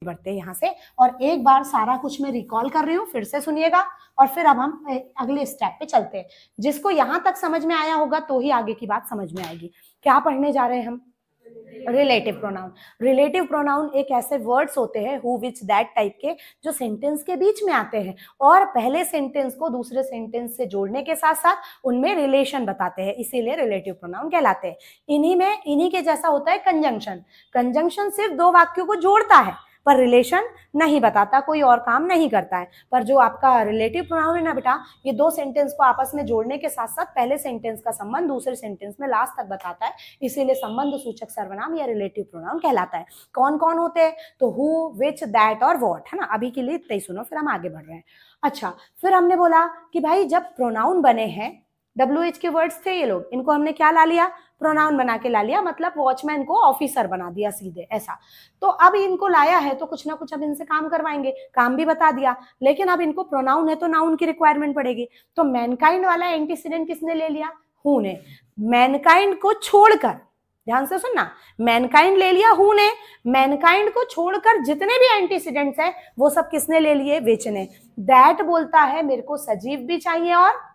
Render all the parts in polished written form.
बढ़ते हैं यहाँ से, और एक बार सारा कुछ मैं रिकॉल कर रही हूँ, फिर से सुनिएगा और फिर अब हम अगले स्टेप पे चलते हैं। जिसको यहाँ तक समझ में आया होगा तो ही आगे की बात समझ में आएगी। क्या पढ़ने जा रहे हैं हम? Relative pronoun. रिलेटिव प्रोनाउन एक ऐसे वर्ड्स होते हैं हु विच दैट टाइप के, जो सेंटेंस के बीच में आते हैं और पहले सेंटेंस को दूसरे सेंटेंस से जोड़ने के साथ साथ उनमें रिलेशन बताते हैं, इसीलिए रिलेटिव प्रोनाउन कहलाते हैं। इन्हीं के जैसा होता है कंजंक्शन। कंजंक्शन सिर्फ दो वाक्यों को जोड़ता है पर रिलेशन नहीं बताता, कोई और काम नहीं करता है। पर जो आपका रिलेटिव प्रोनाउन है ना बेटा, ये दो सेंटेंस को आपस में जोड़ने के साथ साथ पहले सेंटेंस का संबंध दूसरे सेंटेंस में लास्ट तक बताता है, इसीलिए संबंध सूचक सर्वनाम या रिलेटिव प्रोनाउन कहलाता है। कौन कौन होते हैं? तो हु, विच, दैट और व्हाट, है ना। अभी के लिए इतना ही सुनो, फिर हम आगे बढ़ रहे हैं। अच्छा, फिर हमने बोला कि भाई जब प्रोनाउन बने हैं, WH के वर्ड्स थे ये लोग, इनको हमने क्या ला लिया? प्रोनाउन बना के ला लिया, मतलब वॉचमैन को ऑफिसर बना दिया सीधे, ऐसा। तो अब इनको लाया है तो कुछ ना कुछ अब इनसे काम करवाएंगे, काम भी बता दिया, लेकिन अब इनको प्रोनाउन है तो नाउन की रिक्वायरमेंट पड़ेगी। तो मैनकाइंड वाला एंटीसीडेंट किसने ले लिया? हु ने। मैनकाइंड को छोड़कर, ध्यान से सुनना, मैनकाइंड ले लिया हु ने, मैनकाइंड को छोड़कर जितने भी एंटीसीडेंट्स है वो सब किसने ले लिए? विच ने। दैट बोलता है मेरे को सजीव भी चाहिए और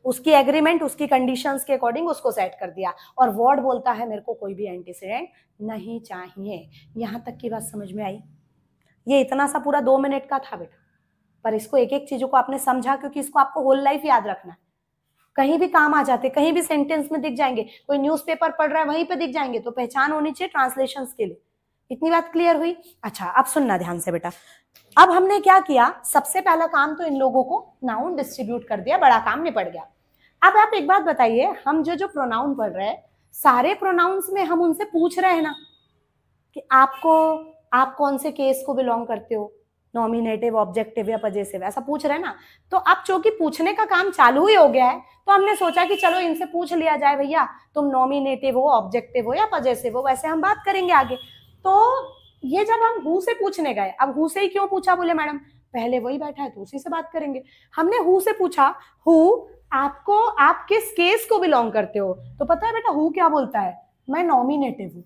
उसकी एग्रीमेंट उसकी कंडीशंस के अकॉर्डिंग उसको सेट कर दिया, और वर्ड बोलता है मेरे को कोई भी एंटीसीडेंट नहीं चाहिए। यहां तक की बात समझ में आई? ये इतना सा पूरा 2 मिनट का था बेटा, पर इसको एक एक चीजों को आपने समझा, क्योंकि इसको आपको होल लाइफ याद रखना है। कहीं भी काम आ जाते, कहीं भी सेंटेंस में दिख जाएंगे, कोई न्यूज़पेपर पढ़ रहा है वहीं पे दिख जाएंगे, तो पहचान होनी चाहिए ट्रांसलेशंस के लिए। इतनी बात क्लियर हुई? अच्छा, अब सुनना ध्यान से बेटा। अब हमने क्या किया? सबसे पहला काम तो इन लोगों को नाउन डिस्ट्रीब्यूट कर दिया, बड़ा काम निपट गया। अब आप एक बात बताइए, हम जो प्रोनाउन पढ़ रहे हैं, सारे प्रोनाउंस में हम उनसे पूछ रहे हैं ना कि आप कौन से केस को बिलोंग करते हो, नॉमिनेटिव, ऑब्जेक्टिव या पजेसिव, ऐसा पूछ रहे हैं ना। तो अब चूंकि पूछने का काम चालू ही हो गया है, तो हमने सोचा कि चलो इनसे पूछ लिया जाए, भैया तुम नॉमिनेटिव हो, ऑब्जेक्टिव हो या पजेसिव हो, वैसे हम बात करेंगे आगे। तो ये जब हम हु से पूछने गए, अब हु से ही क्यों पूछा? बोले मैडम पहले वही बैठा है तो उसी से बात करेंगे। हमने हु से पूछा, हु आप किस केस को बिलोंग करते हो? तो पता है बेटा हु क्या बोलता है? मैं नॉमिनेटिव हूं।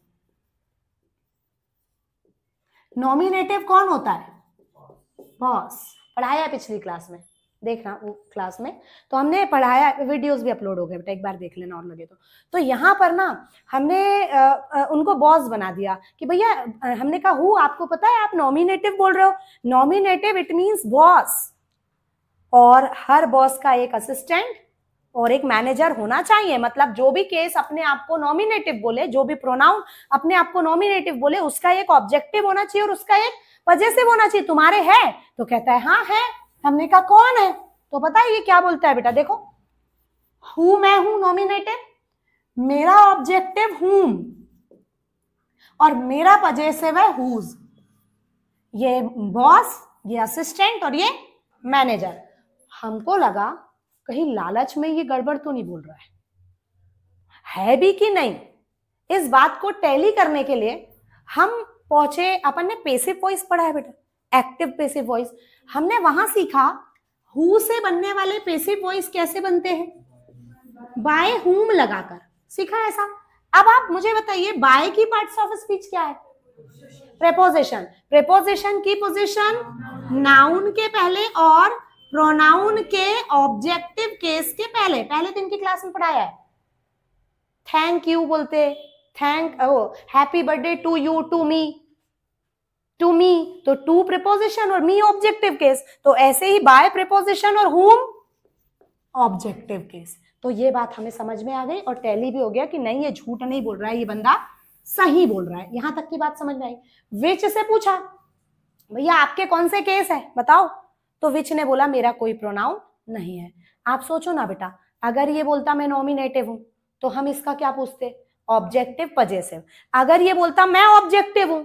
नॉमिनेटिव कौन होता है? बॉस। पढ़ाया पिछली क्लास में, देखना वो क्लास में तो हमने पढ़ाया, वीडियोस भी अपलोड हो गए बेटा, एक बार देख लेना और लगे तो यहाँ पर ना हमने उनको बॉस बना दिया कि भैया, हमने कहा हु, आपको पता है आप नॉमिनेटिव बोल रहे हो, नॉमिनेटिव इट मींस बॉस, और हर बॉस का एक असिस्टेंट और एक मैनेजर होना चाहिए। मतलब जो भी केस अपने आप को नॉमिनेटिव बोले, जो भी प्रोनाउन अपने आप को नॉमिनेटिव बोले, उसका एक ऑब्जेक्टिव होना चाहिए और उसका एक पजेसिव होना चाहिए। तुम्हारे है? तो कहता है हाँ है। हमने कहा कौन है? तो पता है ये क्या बोलता है बेटा? देखो, हु मैं हूं नॉमिनेटिव, मेरा ऑब्जेक्टिव हूं, और मेरा पजेसिव है हुज। ये बॉस, ये असिस्टेंट और ये मैनेजर। हमको लगा कहीं लालच में ये गड़बड़ तो नहीं बोल रहा है भी कि नहीं। इस बात को टैली करने के लिए हम पहुंचे, अपन ने पैसिव वॉइस पढ़ा है बेटा, एक्टिव पैसिव वॉइस। हमने वहां सीखा हु से बनने वाले पैसिव वॉइस कैसे बनते हैं, बाय हुम लगाकर सीखा ऐसा। अब आप मुझे बताइए बाय की पार्ट्स ऑफ स्पीच क्या है? प्रेपोजिशन। प्रेपोजिशन की पोजीशन नाउन के पहले और प्रोनाउन के ऑब्जेक्टिव केस के पहले। पहले दिन की क्लास में पढ़ाया है। थैंक यू बोलते, happy birthday to you, to me, तो टू प्रेपोजिशन और मी ऑब्जेक्टिव केस। तो ऐसे ही बाय प्रेपोजिशन और हुम ऑब्जेक्टिव केस। तो ये बात हमें समझ में आ गई और टैली भी हो गया कि नहीं, ये झूठ नहीं बोल रहा है, ये बंदा सही बोल रहा है। यहां तक की बात समझ में आई। विच से पूछा, भैया आपके कौन से केस है बताओ? तो विच ने बोला मेरा कोई प्रोनाउन नहीं है। आप सोचो ना बेटा, अगर ये बोलता मैं नॉमिनेटिव हूं तो हम इसका क्या पूछते? Objective possessive. अगर ये बोलता मैं ऑब्जेक्टिव हूं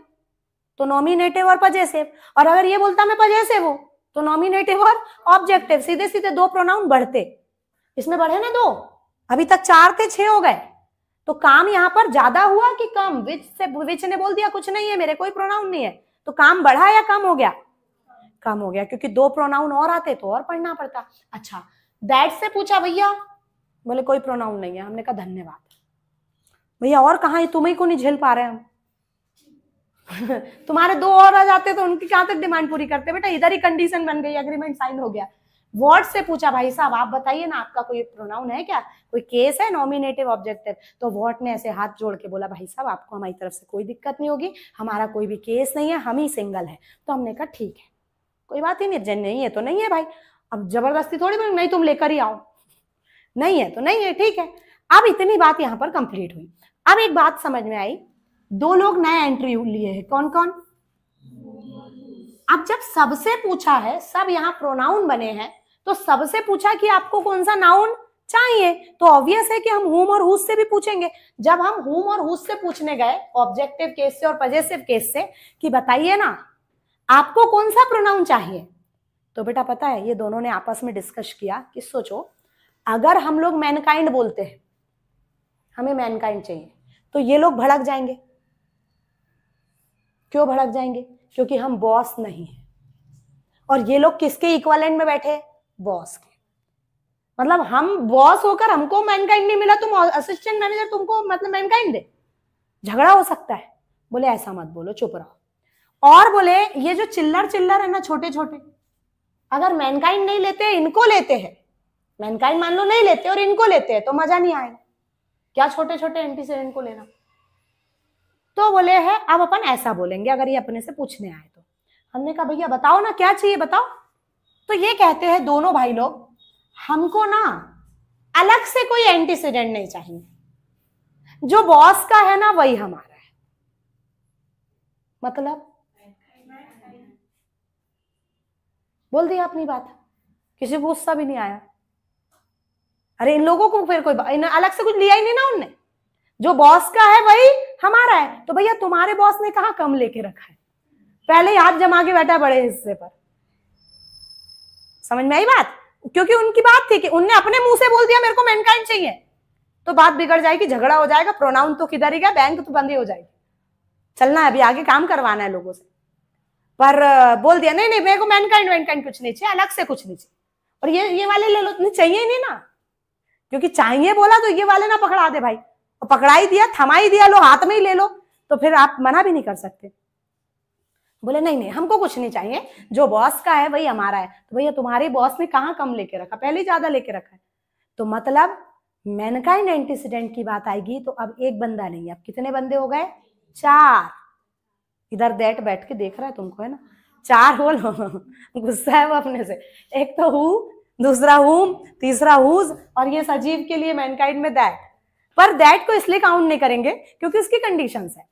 तो नॉमिनेटिव और पजेसिव, और अगर ये बोलता मैं पजेसिव हूं तो नॉमिनेटिव और ऑब्जेक्टिव। सीधे सीधे दो प्रोनाउन बढ़ते। इसमें बढ़े ना 2, अभी तक 4 थे 6 हो गए। तो काम यहां पर ज्यादा हुआ कि कम? विच ने बोल दिया कुछ नहीं है, मेरे कोई प्रोनाउन नहीं है, तो काम बढ़ा या कम हो गया? कम हो गया, क्योंकि 2 प्रोनाउन और आते तो और पढ़ना पड़ता। अच्छा, दैट से पूछा, भैया बोले कोई प्रोनाउन नहीं है। हमने कहा धन्यवाद भैया, और कहां है, तुम्हें को नहीं झेल पा रहे हम। तुम्हारे 2 और आ जाते तो उनकी कहां तक डिमांड पूरी करते बेटा, इधर ही कंडीशन बन गई, एग्रीमेंट साइन हो गया। व्हाट से पूछा भाई साहब आप बताइए ना, आपका कोई प्रोनाउन है क्या, कोई केस है नॉमिनेटिव ऑब्जेक्टिव? तो व्हाट ने ऐसे हाथ जोड़ के बोला भाई साहब आपको हमारी तरफ से कोई दिक्कत नहीं होगी, हमारा कोई भी केस नहीं है, हम ही सिंगल है। तो हमने कहा ठीक है कोई बात ही नहीं है तो नहीं है भाई, अब जबरदस्ती थोड़ी बोल नहीं तुम लेकर ही आओ, नहीं है तो नहीं है, ठीक है। अब इतनी बात यहाँ पर कंप्लीट हुई। अब एक बात समझ में आई, 2 लोग नए एंट्री लिए हैं, कौन कौन? अब जब सबसे पूछा है, सब यहाँ प्रोनाउन बने हैं, तो सबसे पूछा कि आपको कौन सा नाउन चाहिए, तो ऑब्वियस है कि हम हुम और हुज से भी पूछेंगे। जब हम हुम और हुज से पूछने गए ऑब्जेक्टिव केस से और पजेसिव केस से कि बताइए ना आपको कौन सा प्रोनाउन चाहिए, तो बेटा पता है ये दोनों ने आपस में डिस्कस किया कि सोचो अगर हम लोग मैनकाइंड बोलते हैं, हमें मैनकाइंड चाहिए, तो ये लोग भड़क जाएंगे। क्यों भड़क जाएंगे? क्योंकि हम बॉस नहीं है, और ये लोग किसके इक्विवेलेंट में बैठे? बॉस के। मतलब हम बॉस होकर हमको मैनकाइंड नहीं मिला, तुम असिस्टेंट मैनेजर तुमको मतलब मैनकाइंड दे, झगड़ा हो सकता है। बोले ऐसा मत बोलो, चुप रहो। और बोले ये जो चिल्लर चिल्लर है ना छोटे छोटे, अगर मैनकाइंड नहीं लेते इनको लेते हैं, मैनकाइंड मान लो नहीं लेते और इनको लेते हैं तो मजा नहीं आएगा, क्या छोटे छोटे एंटीसीडेंट को लेना। तो बोले है अब अपन ऐसा बोलेंगे अगर ये अपने से पूछने आए तो। हमने कहा भैया बताओ ना क्या चाहिए बताओ। तो ये कहते हैं दोनों भाई लोग हमको ना अलग से कोई एंटीसीडेंट नहीं चाहिए, जो बॉस का है ना वही हमारा है। मतलब बोल दिया अपनी बात, किसी को गुस्सा भी नहीं आया। अरे इन लोगों को फिर कोई अलग से कुछ लिया ही नहीं ना उनने, जो बॉस का है वही हमारा है। तो भैया तुम्हारे बॉस ने कहा कम लेके रखा है, पहले ही हाथ जमा के बैठा बड़े हिस्से पर। समझ में आई बात? क्योंकि उनकी बात थी कि उनने अपने मुंह से बोल दिया मेरे को मैनकाइंड चाहिए, तो बात बिगड़ जाएगी, झगड़ा हो जाएगा, प्रोनाउन तो किधर ही गया, बैंक तो बंद ही हो जाएगी। चलना है अभी आगे, काम करवाना है लोगों से। पर बोल दिया नहीं नहीं मेरे को मैनकाइंड कुछ नहीं चाहिए, अलग से कुछ नहीं चाहिए, और ये वाले ले लो, नहीं चाहिए नहीं ना, क्योंकि चाहिए बोला तो ये वाले ना पकड़ा दे भाई, और पकड़ा ही दिया, थमा ही दिया, लो हाथ में ही ले लो, तो फिर आप मना भी नहीं कर सकते। बोले नहीं नहीं हमको कुछ नहीं चाहिए, जो बॉस का है वही हमारा है। तो भैया तुम्हारे बॉस ने कहाँ कम लेके रखा, पहले ही ज्यादा लेके रखा है। तो मतलब मैनकाइंड एंटीसीडेंट की बात आएगी तो अब एक बंदा नहीं, अब कितने बंदे हो गए? 4। इधर दैट बैठ के देख रहा है तुमको, है ना, 4 बोलो गुस्सा है वो अपने से। एक तो हु, दूसरा हुम, तीसरा हुज, और ये सजीव के लिए मैनकाइंड में दैट। पर दैट को इसलिए काउंट नहीं करेंगे क्योंकि उसकी कंडीशंस है।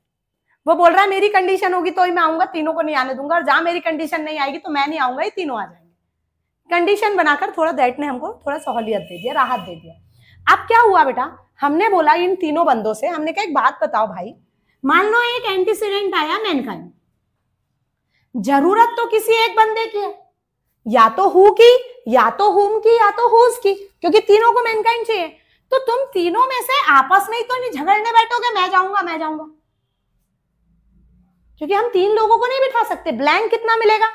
वो बोल रहा है मेरी कंडीशन होगी तो ही मैं आऊंगा, तीनों को नहीं आने दूंगा, और जहां मेरी कंडीशन नहीं आएगी तो मैं नहीं आऊंगा, ये तीनों आ जाएंगे। कंडीशन बनाकर थोड़ा दैट ने हमको थोड़ा सहूलियत दे दिया, राहत दे दिया। अब क्या हुआ बेटा, हमने बोला इन तीनों बंदों से, हमने कहा एक बात बताओ भाई, मान लो एक एंटीसीडेंट आया मैनकाइंड, जरूरत तो किसी एक बंदे की है, या तो हु की, या तो हुम की, या तो हुज की, क्योंकि तीनों को मैनकाइंड चाहिए। तो तुम तीनों में से आपस में ही तो नहीं झगड़ने बैठोगे मैं जाऊंगा मैं जाऊंगा, क्योंकि हम 3 लोगों को नहीं बिठा सकते। ब्लैंक कितना मिलेगा?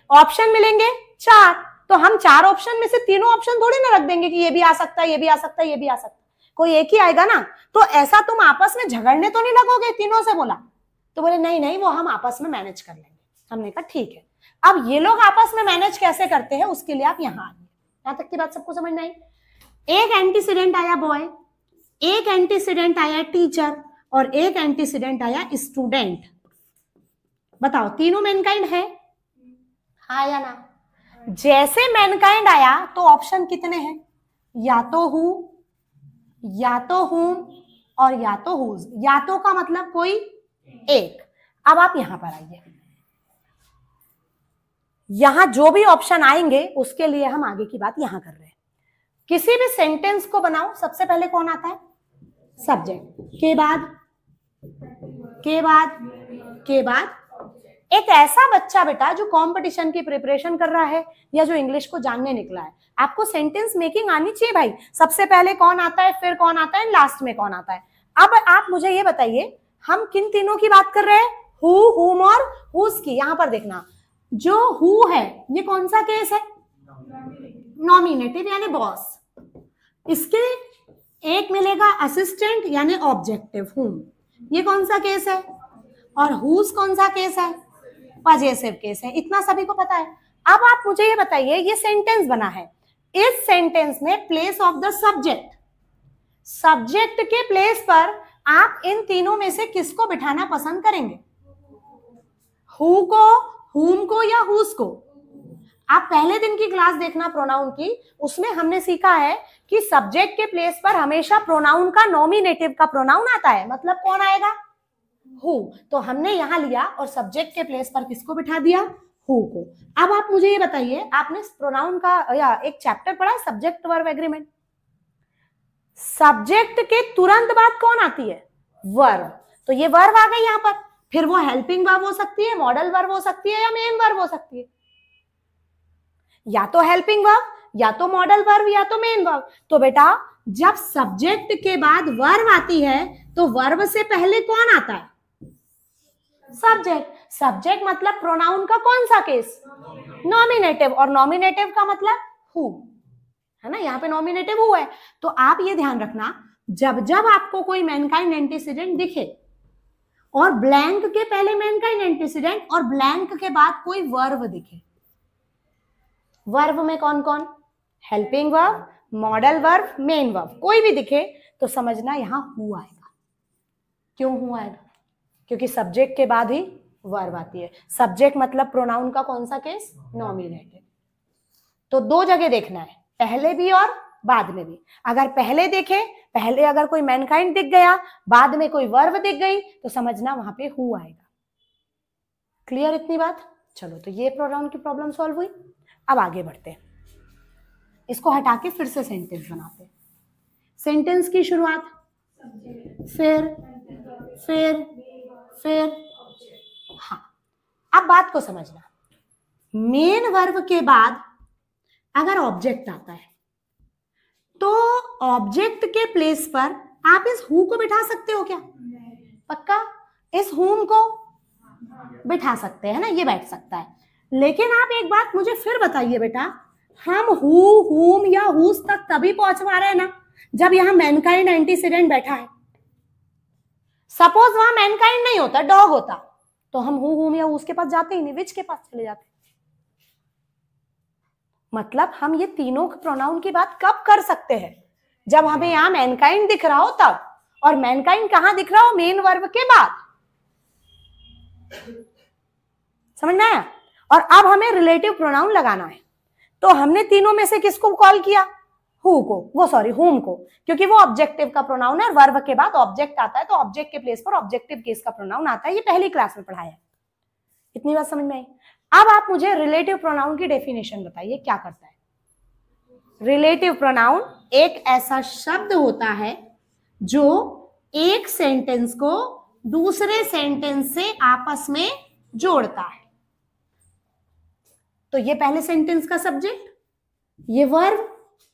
ऑप्शन मिलेंगे 4, तो हम 4 ऑप्शन में से तीनों ऑप्शन थोड़ी ना रख देंगे कि ये भी आ सकता है, ये भी आ सकता है, ये भी आ सकता है, कोई एक ही आएगा ना। तो ऐसा तुम आपस में झगड़ने तो नहीं लगोगे, तीनों से बोला। तो बोले नहीं नहीं वो हम आपस में मैनेज कर लेंगे। हमने कहा ठीक है। अब ये लोग आपस में मैनेज कैसे करते हैं उसके लिए आप यहाँ आइए। यहां तक की बात सबको समझ में आई? एक एंटीसीडेंट आया बॉय, एक एंटीसीडेंट आया टीचर, और एक एंटीसीडेंट आया स्टूडेंट। बताओ तीनों मैनकाइंड है, हाँ या ना? जैसे मैनकाइंड आया तो ऑप्शन कितने हैं? या तो हु, या तो हुम, और या तो हुज। या तो का मतलब कोई एक। अब आप यहां पर आइए, यहां जो भी ऑप्शन आएंगे उसके लिए हम आगे की बात यहां कर रहे हैं। किसी भी सेंटेंस को बनाओ, सबसे पहले कौन आता है? सब्जेक्ट के बाद, के बाद, के बाद एक ऐसा बच्चा बेटा जो कंपटीशन की प्रिपरेशन कर रहा है या जो इंग्लिश को जानने निकला है, आपको सेंटेंस मेकिंग आनी चाहिए भाई। सबसे पहले कौन आता है, फिर कौन आता है, लास्ट में कौन आता है। अब आप मुझे ये बताइए हम किन तीनों की बात कर रहे हैं? हु, हुम और हुज की। यहां पर देखना, जो हु है ये कौन सा केस है? नॉमिनेटिव यानी बॉस। इसके एक मिलेगा असिस्टेंट यानी ऑब्जेक्टिव हुम। ये कौन सा केस है? और हुज कौन सा केस है? पजेसिव केस है। इतना सभी को पता है। अब आप मुझे ये बताइए, ये सेंटेंस बना है, इस सेंटेंस में place of the subject, subject के प्लेस पर आप इन तीनों में से किसको बिठाना पसंद करेंगे? हु को, हुम को या हुज को? आप पहले दिन की क्लास देखना प्रोनाउन की, उसमें हमने सीखा है कि सब्जेक्ट के प्लेस पर हमेशा प्रोनाउन का नॉमिनेटिव का प्रोनाउन आता है। मतलब कौन आएगा? हु। तो हमने यहां लिया और सब्जेक्ट के प्लेस पर किसको बिठा दिया? Who co. अब आप मुझे ये बताइए, आपने प्रोनाउन का या एक चैप्टर पढ़ा है सब्जेक्ट वर्ब एग्रीमेंट। सब्जेक्ट के तुरंत बाद कौन आती है? वर्ब। तो ये वर्ब आ गई यहां पर, फिर वो हेल्पिंग वर्ब हो सकती है, मॉडल वर्ब हो सकती है, या मेन वर्ब हो सकती है। या तो हेल्पिंग वर्ब, या तो मॉडल वर्ब, या तो मेन वर्ब। तो बेटा जब सब्जेक्ट के बाद वर्ब आती है तो वर्ब से पहले कौन आता है? सब्जेक्ट। सब्जेक्ट मतलब प्रोनाउन का कौन सा केस? नॉमिनेटिव। और नॉमिनेटिव का मतलब हु है ना, यहाँ पे नॉमिनेटिव हु है। तो आप ये ध्यान रखना, जब जब आपको कोई मैनकाइंड एंटीसीडेंट दिखे और ब्लैंक के पहले मैनकाइंड एंटीसीडेंट और ब्लैंक के बाद कोई वर्ब दिखे, वर्ब में कौन कौन? Helping verb, modal verb, main verb, कोई भी दिखे तो समझना यहां हु आएगा। क्यों हु आएगा? क्योंकि सब्जेक्ट के बाद ही वर्ब आती है। सब्जेक्ट मतलब प्रोनाउन का कौन सा केस? नॉमिनेटिव। तो दो जगह देखना है, पहले भी और बाद में भी। अगर पहले देखे, पहले अगर कोई मैनकाइंड दिख गया, बाद में कोई वर्ब दिख गई, तो समझना वहां पे हु आएगा। क्लियर इतनी बात? चलो, तो ये प्रोनाउन की प्रॉब्लम सॉल्व हुई। अब आगे बढ़ते हैं, इसको हटा के फिर से सेंटेंस बनाते हैं। सेंटेंस की शुरुआत फिर फिर फिर। हाँ, अब बात को समझना, मेन वर्ब के बाद अगर ऑब्जेक्ट आता है तो ऑब्जेक्ट के प्लेस पर आप इस हु को बिठा सकते हो क्या? पक्का इस हुम को बिठा सकते हैं ना, ये बैठ सकता है। लेकिन आप एक बात मुझे फिर बताइए बेटा, हम हु, हुम या हुस तक तभी पहुंच पा रहे हैं ना जब यहां मैनकाइंड एंटीसीडेंट बैठा है। सपोज वहां मैनकाइंड नहीं होता, डॉग होता, तो हम हु, हुम या हुस के पास जाते ही नहीं, विच के पास चले जाते। मतलब हम ये तीनों प्रोनाउन की बात कब कर सकते हैं? जब हमें यहां मैनकाइंड दिख रहा हो तब। और मैनकाइंड कहां दिख रहा हो? मेन वर्ब के बाद। समझ में आया? और अब हमें रिलेटिव प्रोनाउन लगाना है, तो हमने तीनों में से किसको कॉल किया? हु को, वो सॉरी हुम को, क्योंकि वो ऑब्जेक्टिव का प्रोनाउन है। वर्ब के बाद ऑब्जेक्ट आता है तो ऑब्जेक्ट के प्लेस पर ऑब्जेक्टिव केस का प्रोनाउन आता है। ये पहली क्लास में पढ़ाया है। इतनी बात समझ में आई? अब आप मुझे रिलेटिव प्रोनाउन की डेफिनेशन बताइए, क्या करता है? रिलेटिव प्रोनाउन एक ऐसा शब्द होता है जो एक सेंटेंस को दूसरे सेंटेंस से आपस में जोड़ता है। तो ये पहले सेंटेंस का सब्जेक्ट, ये वर्ब,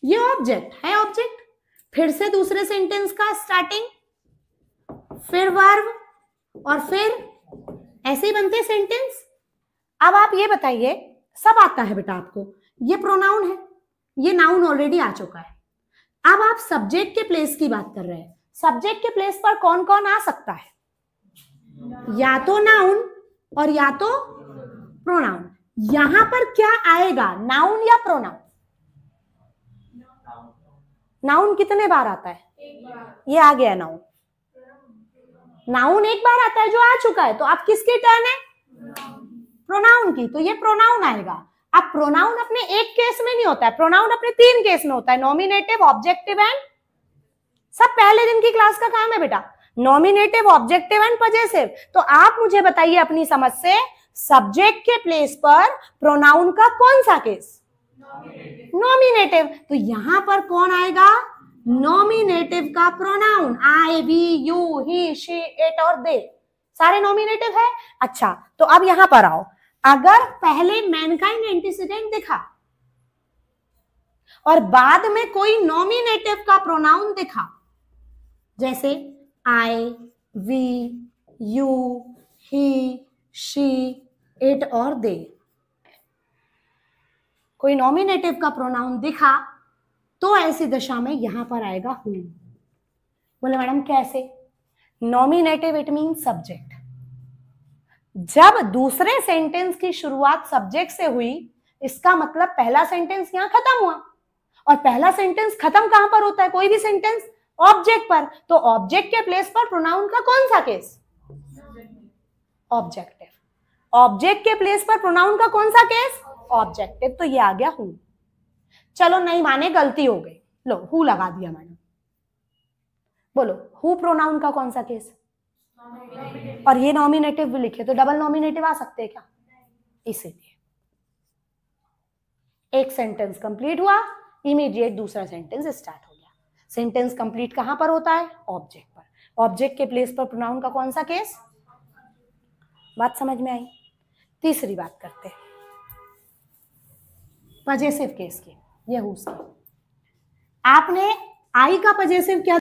ये ऑब्जेक्ट है, ऑब्जेक्ट। फिर से दूसरे सेंटेंस का स्टार्टिंग, फिर वर्ब, और फिर ऐसे ही बनते सेंटेंस। अब आप ये बताइए, सब आता है बेटा आपको, ये प्रोनाउन है, ये नाउन ऑलरेडी आ चुका है। अब आप सब्जेक्ट के प्लेस की बात कर रहे हैं। सब्जेक्ट के प्लेस पर कौन कौन आ सकता है? या तो नाउन और या तो प्रोनाउन। यहां पर क्या आएगा, नाउन या प्रोनाउन? नाउन कितने बार आता है? ये आ गया नाउन। नाउन एक बार आता है जो आ चुका है, तो आप किसकी टर्न है? प्रोनाउन की। तो ये प्रोनाउन आएगा। अब प्रोनाउन अपने एक केस में नहीं होता है, प्रोनाउन अपने तीन केस में होता है, नॉमिनेटिव, ऑब्जेक्टिव एंड। सब पहले दिन की क्लास का काम है बेटा, नॉमिनेटिव, ऑब्जेक्टिव एंड पजेसिव। तो आप मुझे बताइए अपनी समझ से, सब्जेक्ट के प्लेस पर प्रोनाउन का कौन सा केस? नॉमिनेटिव। तो यहां पर कौन आएगा? नॉमिनेटिव का pronoun. I, we, you, he, she, it और दे, सारे नॉमिनेटिव है। अच्छा, तो अब यहां पर आओ, अगर पहले मैनकाइंड एंटीसीडेंट दिखा और बाद में कोई नॉमिनेटिव का प्रोनाउन दिखा, जैसे I, we, you, he, she, it और दे, कोई नॉमिनेटिव का प्रोनाउन दिखा, तो ऐसी दशा में यहां पर आएगा हु। बोले मैडम कैसे? नॉमिनेटिव इट मीन सब्जेक्ट, जब दूसरे सेंटेंस की शुरुआत सब्जेक्ट से हुई, इसका मतलब पहला सेंटेंस यहां खत्म हुआ, और पहला सेंटेंस खत्म कहां पर होता है, कोई भी सेंटेंस, ऑब्जेक्ट पर। तो ऑब्जेक्ट के प्लेस पर प्रोनाउन का कौन सा केस, ऑब्जेक्टिव। ऑब्जेक्ट के प्लेस पर प्रोनाउन का कौन सा केस, ऑब्जेक्टिव। तो ये आ गया हु। चलो नहीं माने, गलती हो गई, लो हु लगा दिया मैंने। बोलो हु प्रोनाउन का कौन सा केस, और ये नॉमिनेटिव भी लिखे तो डबल नॉमिनेटिव आ सकते हैं क्या, इसीलिए एक सेंटेंस कंप्लीट हुआ, इमीडिएट दूसरा सेंटेंस स्टार्ट हो गया। सेंटेंस कंप्लीट कहां पर होता है, ऑब्जेक्ट पर। ऑब्जेक्ट के प्लेस पर प्रोनाउन का कौन सा केस, बात समझ में आई। तीसरी बात करते हैं पजेसिव केस की, ये हुज की। आपने आई का पजेसिव क्या